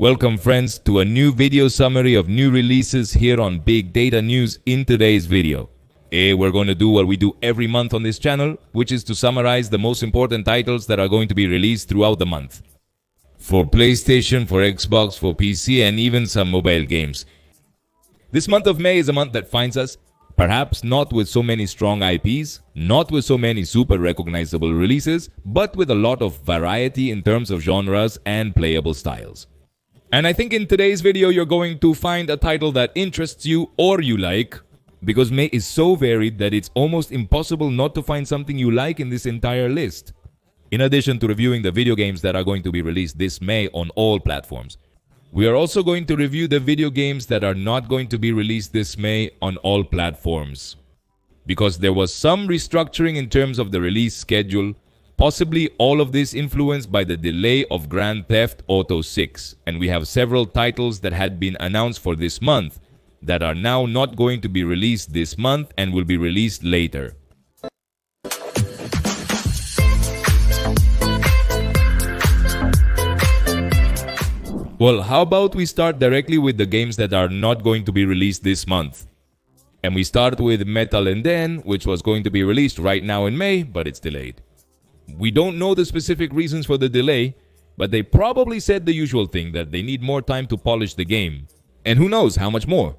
Welcome friends to a new video summary of new releases here on Big Data News in today's video. We're going to do what we do every month on this channel, which is to summarize the most important titles that are going to be released throughout the month. For PlayStation, for Xbox, for PC, and even some mobile games. This month of May is a month that finds us perhaps not with so many strong IPs, not with so many super recognizable releases, but with a lot of variety in terms of genres and playable styles. And I think in today's video you're going to find a title that interests you or you like, because May is so varied that it's almost impossible not to find something you like in this entire list. In addition to reviewing the video games that are going to be released this May on all platforms, we are also going to review the video games that are not going to be released this May on all platforms. Because there was some restructuring in terms of the release schedule, possibly all of this influenced by the delay of Grand Theft Auto 6. And we have several titles that had been announced for this month that are now not going to be released this month and will be released later. Well, how about we start directly with the games that are not going to be released this month? And we start with Metal and Den, which was going to be released right now in May, but it's delayed. We don't know the specific reasons for the delay, but they probably said the usual thing, that they need more time to polish the game. And who knows how much more?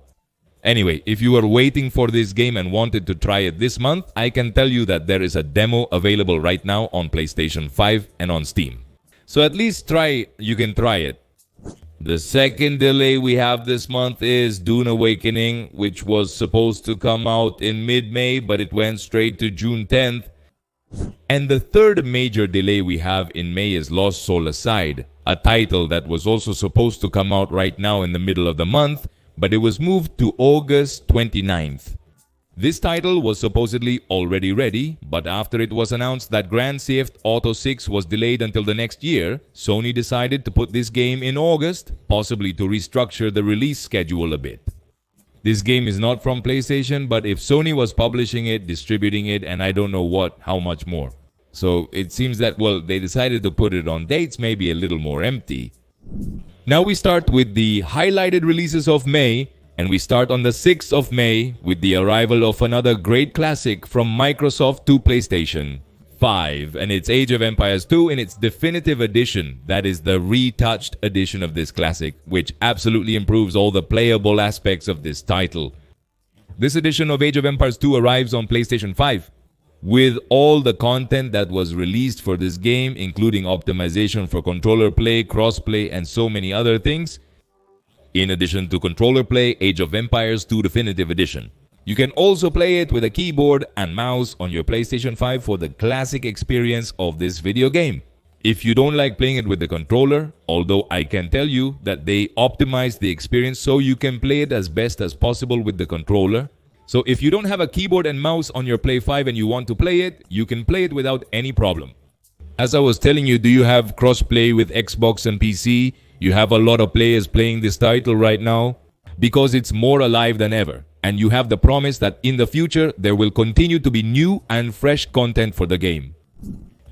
Anyway, if you are waiting for this game and wanted to try it this month, I can tell you that there is a demo available right now on PlayStation 5 and on Steam. So at least you can try it. The second delay we have this month is Dune Awakening, which was supposed to come out in mid-May, but it went straight to June 10th. And the third major delay we have in May is Lost Soul Aside, a title that was also supposed to come out right now in the middle of the month, but it was moved to August 29th. This title was supposedly already ready, but after it was announced that Grand Theft Auto 6 was delayed until the next year, Sony decided to put this game in August, possibly to restructure the release schedule a bit. This game is not from PlayStation, but if Sony was publishing it, distributing it, and I don't know how much more. So it seems that, well, they decided to put it on dates maybe a little more empty. Now we start with the highlighted releases of May, and we start on the 6th of May with the arrival of another great classic from Microsoft to PlayStation 5, and it's Age of Empires 2 in its definitive edition. That is the retouched edition of this classic, which absolutely improves all the playable aspects of this title. This edition of Age of Empires 2 arrives on PlayStation 5 with all the content that was released for this game, including optimization for controller play, crossplay, and so many other things. In addition to controller play, Age of Empires 2 Definitive Edition. You can also play it with a keyboard and mouse on your PlayStation 5 for the classic experience of this video game. If you don't like playing it with the controller, although I can tell you that they optimize the experience so you can play it as best as possible with the controller. So if you don't have a keyboard and mouse on your Play 5 and you want to play it, you can play it without any problem. As I was telling you, do you have cross-play with Xbox and PC? You have a lot of players playing this title right now because it's more alive than ever. And you have the promise that in the future, there will continue to be new and fresh content for the game.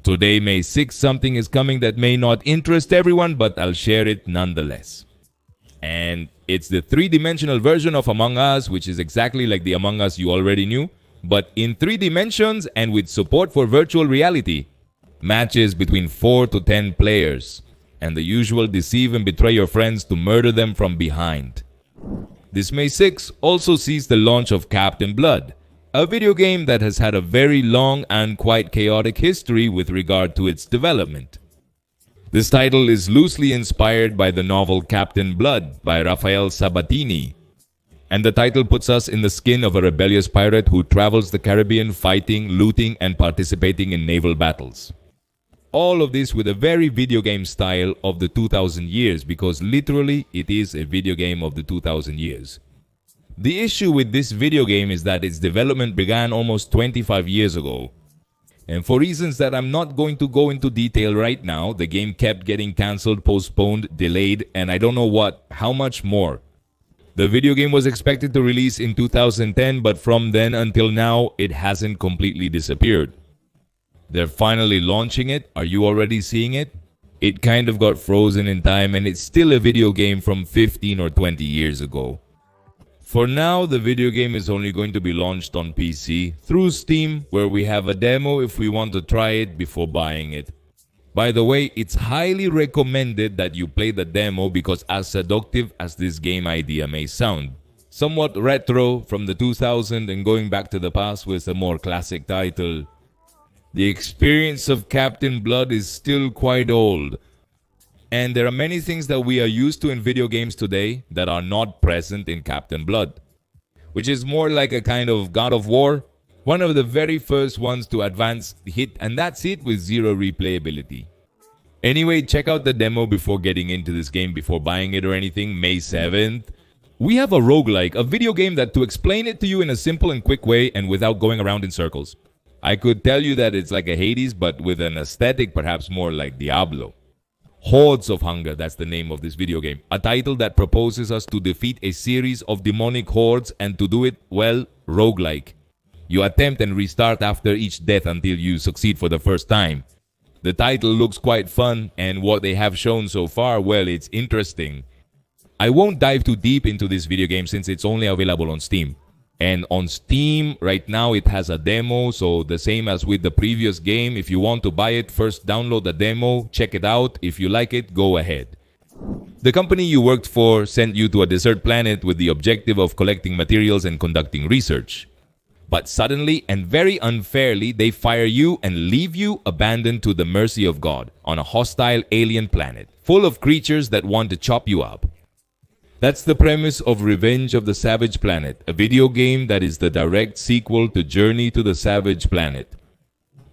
Today, May 6th, something is coming that may not interest everyone, but I'll share it nonetheless. And it's the three-dimensional version of Among Us, which is exactly like the Among Us you already knew, but in 3 dimensions and with support for virtual reality. Matches between 4 to 10 players. And the usual deceive and betray your friends to murder them from behind. This May 6 also sees the launch of Captain Blood, a video game that has had a very long and quite chaotic history with regard to its development. This title is loosely inspired by the novel Captain Blood by Rafael Sabatini, and the title puts us in the skin of a rebellious pirate who travels the Caribbean fighting, looting, and participating in naval battles. All of this with a very video game style of the 2000 years, because literally it is a video game of the 2000 years. The issue with this video game is that its development began almost 25 years ago. And for reasons that I'm not going to go into detail right now, the game kept getting cancelled, postponed, delayed, and I don't know how much more. The video game was expected to release in 2010, but from then until now, it hasn't completely disappeared. They're finally launching it. Are you already seeing it? It kind of got frozen in time and it's still a video game from 15 or 20 years ago. For now, the video game is only going to be launched on PC through Steam, where we have a demo if we want to try it before buying it. By the way, it's highly recommended that you play the demo because as seductive as this game idea may sound, somewhat retro from the 2000s and going back to the past with a more classic title, the experience of Captain Blood is still quite old. And there are many things that we are used to in video games today that are not present in Captain Blood, which is more like a kind of God of War, one of the very first ones to advance hit, and that's it with zero replayability. Anyway, check out the demo before getting into this game, before buying it or anything, May 7th. We have a roguelike, a video game that to explain it to you in a simple and quick way and without going around in circles. I could tell you that it's like a Hades, but with an aesthetic perhaps more like Diablo. Hordes of Hunger, that's the name of this video game. A title that proposes us to defeat a series of demonic hordes and to do it, well, roguelike. You attempt and restart after each death until you succeed for the first time. The title looks quite fun, and what they have shown so far, well, it's interesting. I won't dive too deep into this video game since it's only available on Steam. And on Steam, right now it has a demo, so the same as with the previous game. If you want to buy it, first download the demo, check it out. If you like it, go ahead. The company you worked for sent you to a desert planet with the objective of collecting materials and conducting research. But suddenly and very unfairly, they fire you and leave you abandoned to the mercy of God on a hostile alien planet, full of creatures that want to chop you up. That's the premise of Revenge of the Savage Planet, a video game that is the direct sequel to Journey to the Savage Planet.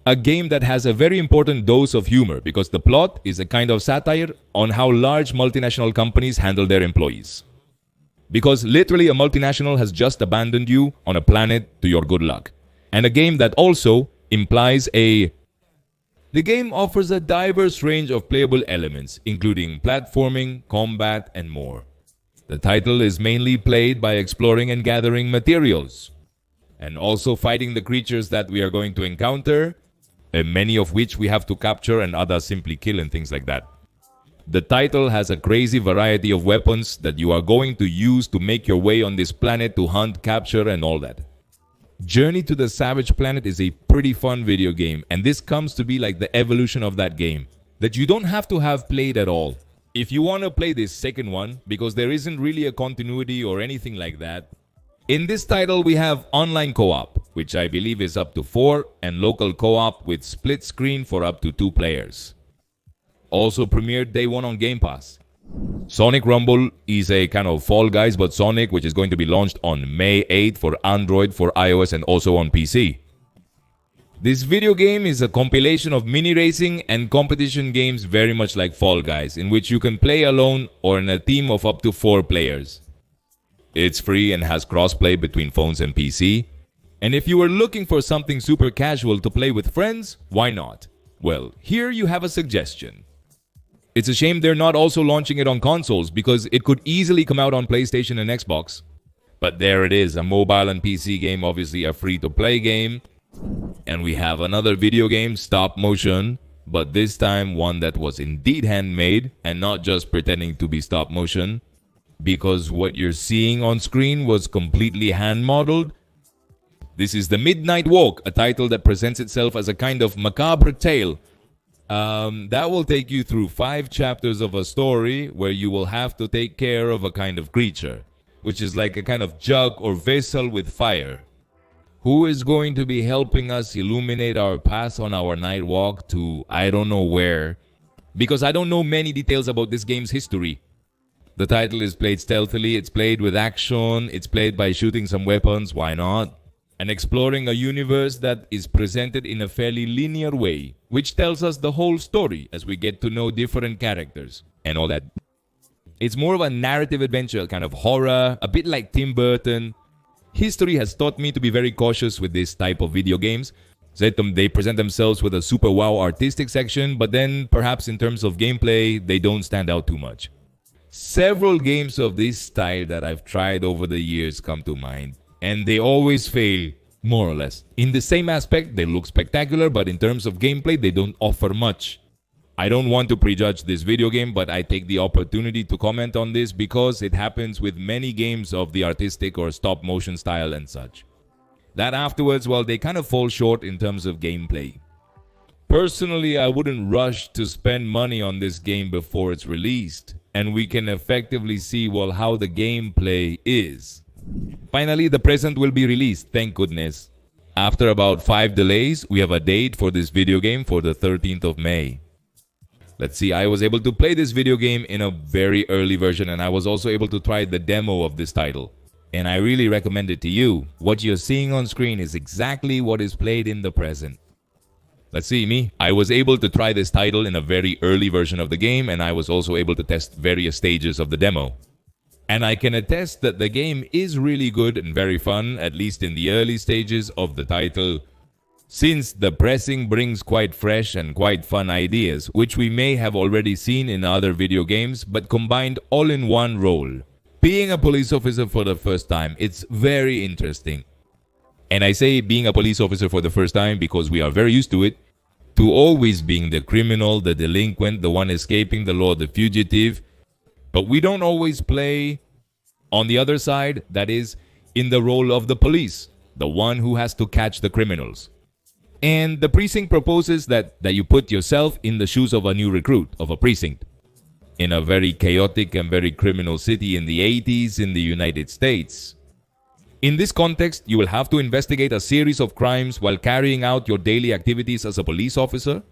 A game that has a very important dose of humor because the plot is a kind of satire on how large multinational companies handle their employees. Because literally a multinational has just abandoned you on a planet to your good luck. And a game that also implies The game offers a diverse range of playable elements, including platforming, combat, and more. The title is mainly played by exploring and gathering materials, and also fighting the creatures that we are going to encounter, and many of which we have to capture and others simply kill and things like that. The title has a crazy variety of weapons that you are going to use to make your way on this planet to hunt, capture, and all that. Journey to the Savage Planet is a pretty fun video game, and this comes to be like the evolution of that game, that you don't have to have played at all. If you want to play this second one, because there isn't really a continuity or anything like that, in this title we have online co-op, which I believe is up to 4, and local co-op with split screen for up to 2 players. Also premiered day 1 on Game Pass. Sonic Rumble is a kind of Fall Guys but Sonic, which is going to be launched on May 8th for Android, for iOS, and also on PC. This video game is a compilation of mini racing and competition games very much like Fall Guys, in which you can play alone or in a team of up to 4 players. It's free and has crossplay between phones and PC. And if you were looking for something super casual to play with friends, why not? Well, here you have a suggestion. It's a shame they're not also launching it on consoles because it could easily come out on PlayStation and Xbox. But there it is, a mobile and PC game, obviously a free-to-play game. And we have another video game, stop motion, but this time one that was indeed handmade and not just pretending to be stop motion, because what you're seeing on screen was completely hand modeled. This is The Midnight Walk, a title that presents itself as a kind of macabre tale. That will take you through 5 chapters of a story where you will have to take care of a kind of creature, which is like a kind of jug or vessel with fire. Who is going to be helping us illuminate our path on our night walk to I don't know where, because I don't know many details about this game's history. The title is played stealthily, it's played with action, it's played by shooting some weapons, why not? And exploring a universe that is presented in a fairly linear way, which tells us the whole story as we get to know different characters and all that. It's more of a narrative adventure, kind of horror, a bit like Tim Burton. History has taught me to be very cautious with this type of video games. They present themselves with a super wow artistic section, but then perhaps in terms of gameplay, they don't stand out too much. Several games of this style that I've tried over the years come to mind, and they always fail, more or less. In the same aspect, they look spectacular, but in terms of gameplay, they don't offer much. I don't want to prejudge this video game, but I take the opportunity to comment on this because it happens with many games of the artistic or stop motion style and such. That afterwards, well, they kind of fall short in terms of gameplay. Personally, I wouldn't rush to spend money on this game before it's released, and we can effectively see, well, how the gameplay is. Finally, the present will be released, thank goodness. After about 5 delays, we have a date for this video game for the 13th of May. Let's see, I was able to play this video game in a very early version, and I was also able to try the demo of this title. And I really recommend it to you. What you're seeing on screen is exactly what is played in the present. Let's see, me. I was able to try this title in a very early version of the game, and I was also able to test various stages of the demo. And I can attest that the game is really good and very fun, at least in the early stages of the title, since the pressing brings quite fresh and quite fun ideas, which we may have already seen in other video games, but combined all in one role. Being a police officer for the first time, it's very interesting. And I say being a police officer for the first time because we are very used to it, to always being the criminal, the delinquent, the one escaping the law, the fugitive. But we don't always play on the other side, that is, in the role of the police, the one who has to catch the criminals. And the precinct proposes that you put yourself in the shoes of a new recruit of a precinct in a very chaotic and very criminal city in the 80s in the United States. In this context, you will have to investigate a series of crimes while carrying out your daily activities as a police officer.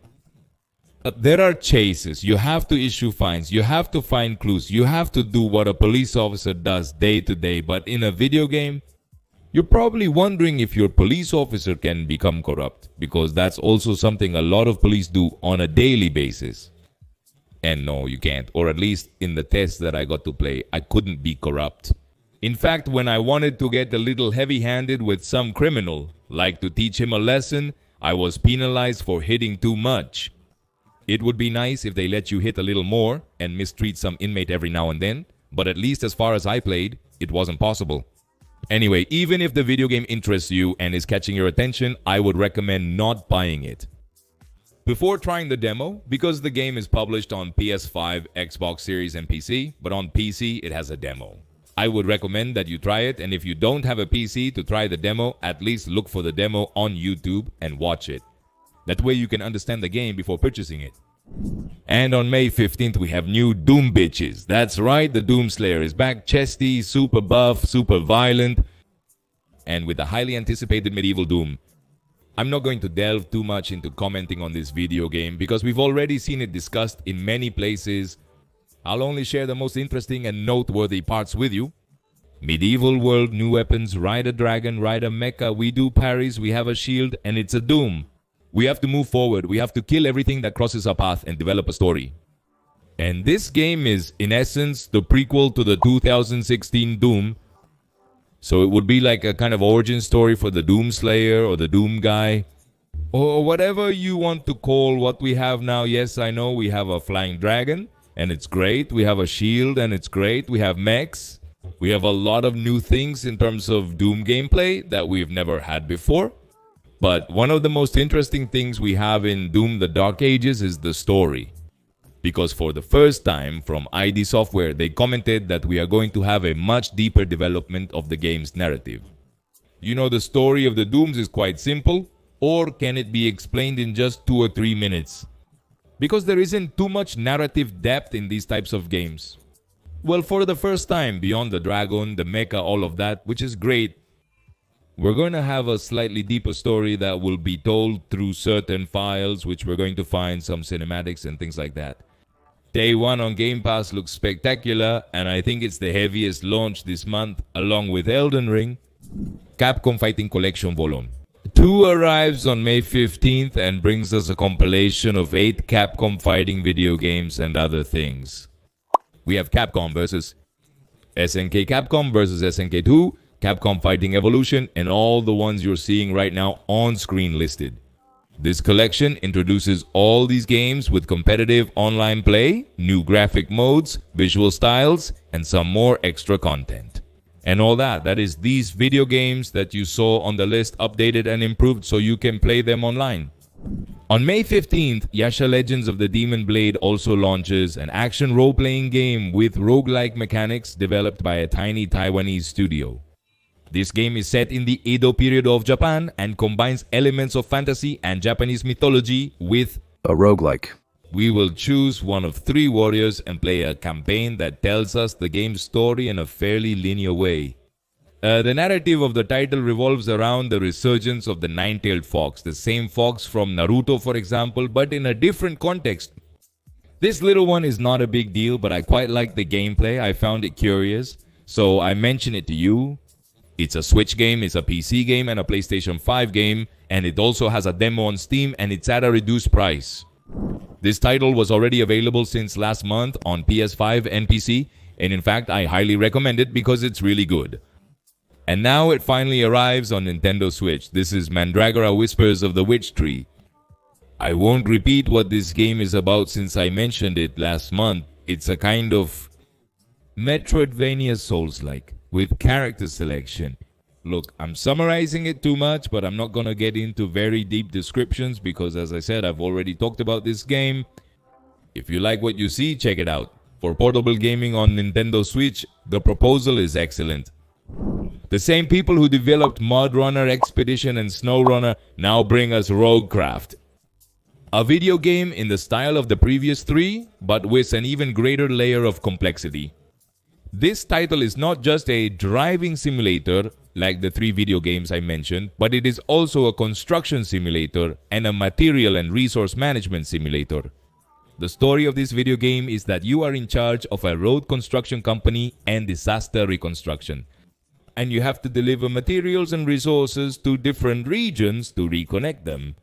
There are chases, you have to issue fines, you have to find clues, you have to do what a police officer does day to day. But in a video game, you're probably wondering if your police officer can become corrupt, because that's also something a lot of police do on a daily basis. And no, you can't. Or at least in the test that I got to play, I couldn't be corrupt. In fact, when I wanted to get a little heavy-handed with some criminal, like to teach him a lesson, I was penalized for hitting too much. It would be nice if they let you hit a little more and mistreat some inmate every now and then, but at least as far as I played, it wasn't possible. Anyway, even if the video game interests you and is catching your attention, I would recommend not buying it. Before trying the demo, because the game is published on PS5, Xbox Series and PC, but on PC it has a demo. I would recommend that you try it, and if you don't have a PC to try the demo, at least look for the demo on YouTube and watch it. That way you can understand the game before purchasing it. And on May 15th, we have new Doom bitches. That's right, the Doom Slayer is back, chesty, super buff, super violent, and with the highly anticipated medieval Doom. I'm not going to delve too much into commenting on this video game because we've already seen it discussed in many places. I'll only share the most interesting and noteworthy parts with you. Medieval world, new weapons, ride a dragon, ride a mecha, we do parries, we have a shield, and it's a Doom. We have to move forward, we have to kill everything that crosses our path and develop a story. And this game is, in essence, the prequel to the 2016 Doom. So it would be like a kind of origin story for the Doom Slayer or the Doom guy. Or whatever you want to call what we have now. Yes, I know we have a flying dragon, and it's great. We have a shield, and it's great. We have mechs. We have a lot of new things in terms of Doom gameplay that we've never had before. But one of the most interesting things we have in Doom the Dark Ages is the story. Because for the first time from ID Software, they commented that we are going to have a much deeper development of the game's narrative. You know, the story of the Dooms is quite simple, or can it be explained in just 2 or 3 minutes? Because there isn't too much narrative depth in these types of games. Well, for the first time, beyond the dragon, the mecha, all of that, which is great, we're going to have a slightly deeper story that will be told through certain files, which we're going to find some cinematics and things like that. Day 1 on Game Pass looks spectacular, and I think it's the heaviest launch this month, along with Elden Ring. Capcom Fighting Collection Vol. 2 arrives on May 15th and brings us a compilation of 8 Capcom fighting video games and other things. We have Capcom versus SNK Capcom versus SNK 2, Capcom Fighting Evolution, and all the ones you're seeing right now on screen listed. This collection introduces all these games with competitive online play, new graphic modes, visual styles, and some more extra content. And all that is these video games that you saw on the list updated and improved so you can play them online. On May 15th, Yasha Legends of the Demon Blade also launches an action role-playing game with roguelike mechanics developed by a tiny Taiwanese studio. This game is set in the Edo period of Japan and combines elements of fantasy and Japanese mythology with a roguelike. We will choose one of 3 warriors and play a campaign that tells us the game's story in a fairly linear way. The narrative of the title revolves around the resurgence of the nine-tailed fox, the same fox from Naruto for example, but in a different context. This little one is not a big deal, but I quite like the gameplay. I found it curious, so I mention it to you. It's a Switch game, it's a PC game, and a PlayStation 5 game, and it also has a demo on Steam, and it's at a reduced price. This title was already available since last month on PS5 and PC, and in fact I highly recommend it because it's really good. And now it finally arrives on Nintendo Switch. This is Mandragora Whispers of the Witch Tree. I won't repeat what this game is about since I mentioned it last month. It's a kind of Metroidvania Souls-like with character selection. Look, I'm summarizing it too much, but I'm not gonna get into very deep descriptions because as I said, I've already talked about this game. If you like what you see, check it out. For portable gaming on Nintendo Switch, the proposal is excellent. The same people who developed Mud Runner Expedition and Snow Runner now bring us Roguecraft. A video game in the style of the previous 3, but with an even greater layer of complexity. This title is not just a driving simulator like the 3 video games I mentioned, but it is also a construction simulator and a material and resource management simulator. The story of this video game is that you are in charge of a road construction company and disaster reconstruction. And you have to deliver materials and resources to different regions to reconnect them.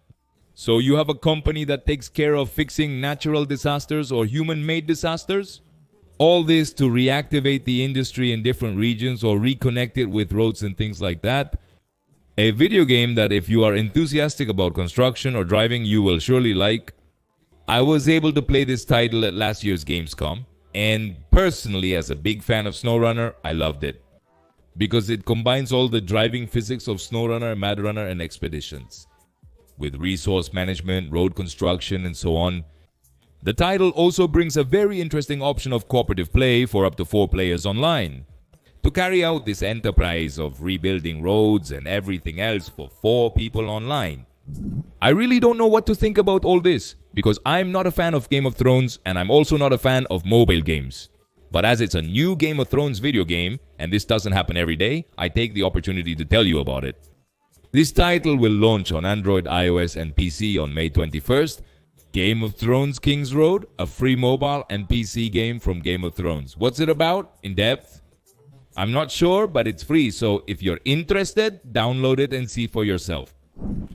So you have a company that takes care of fixing natural disasters or human-made disasters. All this to reactivate the industry in different regions or reconnect it with roads and things like that. A video game that if you are enthusiastic about construction or driving, you will surely like. I was able to play this title at last year's Gamescom. And personally, as a big fan of SnowRunner, I loved it. Because it combines all the driving physics of SnowRunner, Mad Runner, and Expeditions. With resource management, road construction, and so on. The title also brings a very interesting option of cooperative play for up to 4 players online. To carry out this enterprise of rebuilding roads and everything else for 4 people online. I really don't know what to think about all this, because I'm not a fan of Game of Thrones and I'm also not a fan of mobile games. But as it's a new Game of Thrones video game, and this doesn't happen every day, I take the opportunity to tell you about it. This title will launch on Android, iOS, and PC on May 21st. Game of Thrones King's Road, a free mobile and PC game from Game of Thrones. What's it about? In depth? I'm not sure, but it's free, so if you're interested, download it and see for yourself.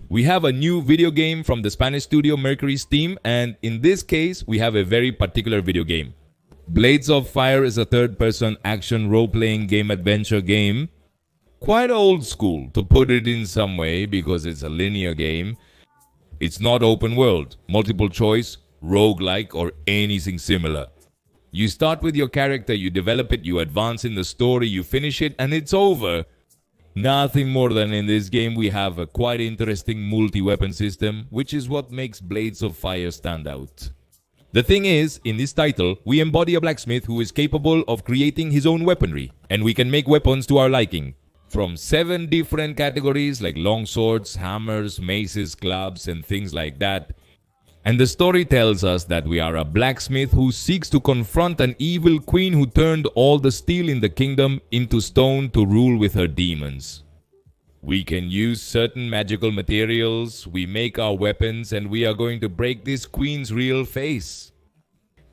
We have a new video game from the Spanish studio Mercury's team, and in this case, we have a very particular video game. Blades of Fire is a third-person action role-playing game adventure game. Quite old school, to put it in some way, because it's a linear game. It's not open world, multiple choice, roguelike, or anything similar. You start with your character, you develop it, you advance in the story, you finish it, and it's over. Nothing more than in this game we have a quite interesting multi-weapon system, which is what makes Blades of Fire stand out. The thing is, in this title, we embody a blacksmith who is capable of creating his own weaponry, and we can make weapons to our liking. From 7 different categories like long swords, hammers, maces, clubs, and things like that. And the story tells us that we are a blacksmith who seeks to confront an evil queen who turned all the steel in the kingdom into stone to rule with her demons. We can use certain magical materials, we make our weapons, and we are going to break this queen's real face.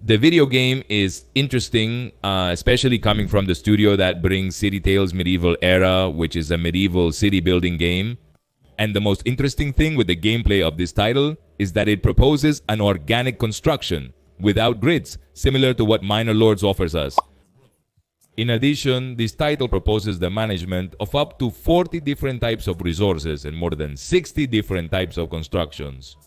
The video game is interesting, especially coming from the studio that brings City Tales Medieval Era, which is a medieval city building game. And the most interesting thing with the gameplay of this title is that it proposes an organic construction without grids, similar to what Minor Lords offers us. In addition, this title proposes the management of up to 40 different types of resources and more than 60 different types of constructions.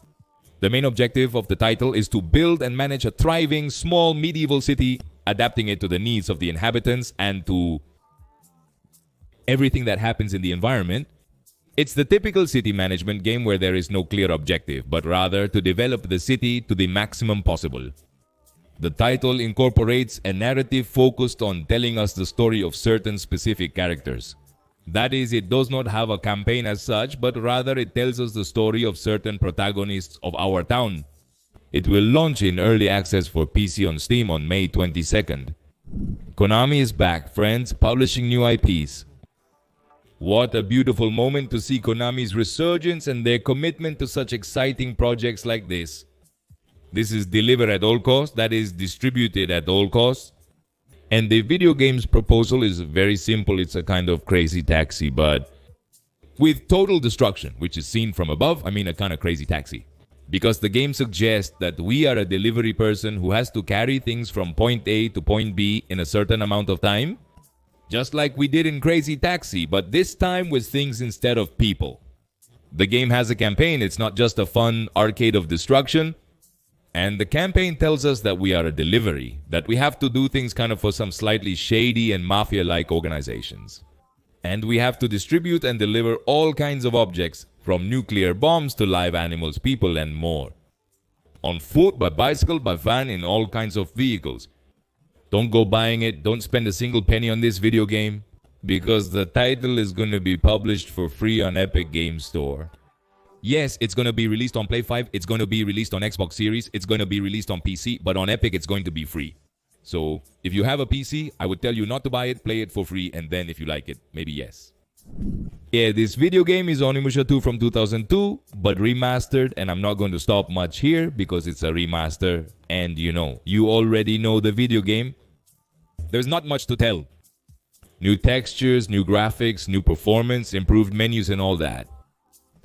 The main objective of the title is to build and manage a thriving, small medieval city, adapting it to the needs of the inhabitants and to everything that happens in the environment. It's the typical city management game where there is no clear objective, but rather to develop the city to the maximum possible. The title incorporates a narrative focused on telling us the story of certain specific characters. That is, it does not have a campaign as such, but rather it tells us the story of certain protagonists of our town. It will launch in early access for PC on Steam on May 22nd. Konami is back, friends, publishing new IPs. What a beautiful moment to see Konami's resurgence and their commitment to such exciting projects like this. This is delivered at all costs, that is distributed at all costs. And the video game's proposal is very simple. It's a kind of crazy taxi, but with total destruction, which is seen from above. I mean, a kind of crazy taxi. Because the game suggests that we are a delivery person who has to carry things from point A to point B in a certain amount of time. Just like we did in Crazy Taxi, but this time with things instead of people. The game has a campaign. It's not just a fun arcade of destruction. And the campaign tells us that we are a delivery, that we have to do things kind of for some slightly shady and mafia-like organizations. And we have to distribute and deliver all kinds of objects, from nuclear bombs to live animals, people, and more. On foot, by bicycle, by van, in all kinds of vehicles. Don't go buying it, don't spend a single penny on this video game, because the title is going to be published for free on Epic Game Store. Yes, it's going to be released on Play 5, it's going to be released on Xbox Series, it's going to be released on PC, but on Epic it's going to be free. So, if you have a PC, I would tell you not to buy it, play it for free, and then if you like it, maybe yes. Yeah, this video game is Onimusha 2 from 2002, but remastered, and I'm not going to stop much here because it's a remaster, and you already know the video game. There's not much to tell. New textures, new graphics, new performance, improved menus and all that.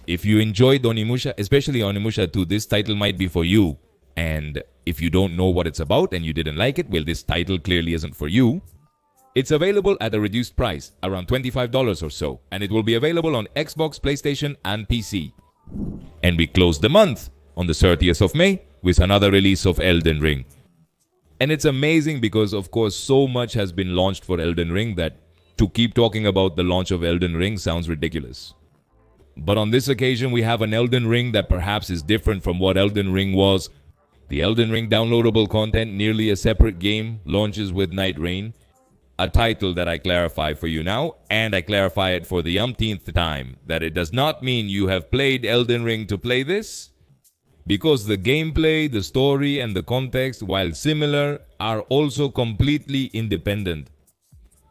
If you enjoyed Onimusha, especially Onimusha 2, this title might be for you. And if you don't know what it's about and you didn't like it, well, this title clearly isn't for you. It's available at a reduced price, around $25 or so, and it will be available on Xbox, PlayStation, and PC. And we close the month on the 30th of May with another release of Elden Ring. And it's amazing because, of course, so much has been launched for Elden Ring that to keep talking about the launch of Elden Ring sounds ridiculous. But on this occasion, we have an Elden Ring that perhaps is different from what Elden Ring was. The Elden Ring downloadable content, nearly a separate game, launches with Night Rain. A title that I clarify for you now, and I clarify it for the umpteenth time, that it does not mean you have played Elden Ring to play this. Because the gameplay, the story, and the context, while similar, are also completely independent.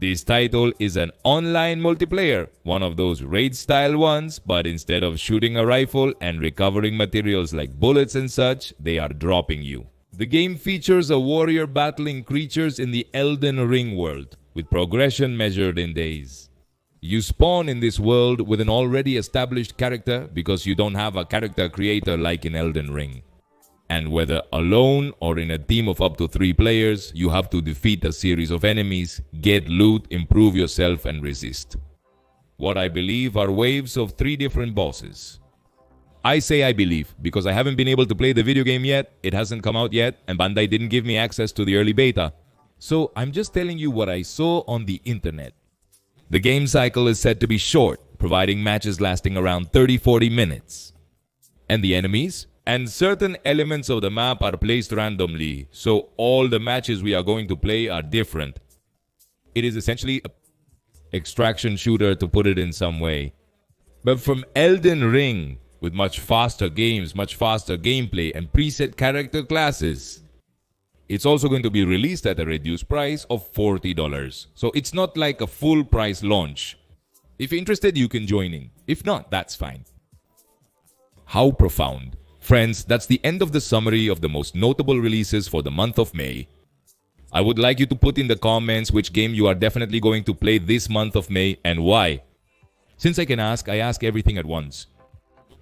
This title is an online multiplayer, one of those raid-style ones, but instead of shooting a rifle and recovering materials like bullets and such, they are dropping you. The game features a warrior battling creatures in the Elden Ring world, with progression measured in days. You spawn in this world with an already established character because you don't have a character creator like in Elden Ring. And whether alone or in a team of up to 3 players, you have to defeat a series of enemies, get loot, improve yourself, and resist. What I believe are waves of 3 different bosses. I say I believe because I haven't been able to play the video game yet, it hasn't come out yet, and Bandai didn't give me access to the early beta. So I'm just telling you what I saw on the internet. The game cycle is said to be short, providing matches lasting around 30-40 minutes. And the enemies and certain elements of the map are placed randomly, so all the matches we are going to play are different. It is essentially an extraction shooter, to put it in some way. But from Elden Ring, with much faster games, much faster gameplay, and preset character classes. It's also going to be released at a reduced price of $40. So it's not like a full price launch. If you're interested, you can join in. If not, that's fine. How profound. Friends, that's the end of the summary of the most notable releases for the month of May. I would like you to put in the comments which game you are definitely going to play this month of May and why. Since I ask everything at once.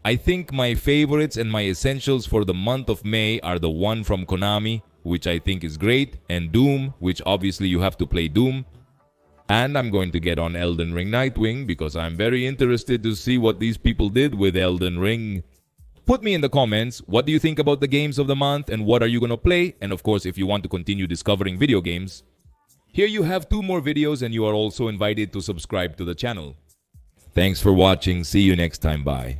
I think my favorites and my essentials for the month of May are the one from Konami, which I think is great, and Doom, which obviously you have to play Doom. And I'm going to get on Elden Ring Nightwing because I'm very interested to see what these people did with Elden Ring. Put me in the comments, what do you think about the games of the month and what are you going to play? And of course, if you want to continue discovering video games, here you have 2 more videos and you are also invited to subscribe to the channel. Thanks for watching. See you next time. Bye.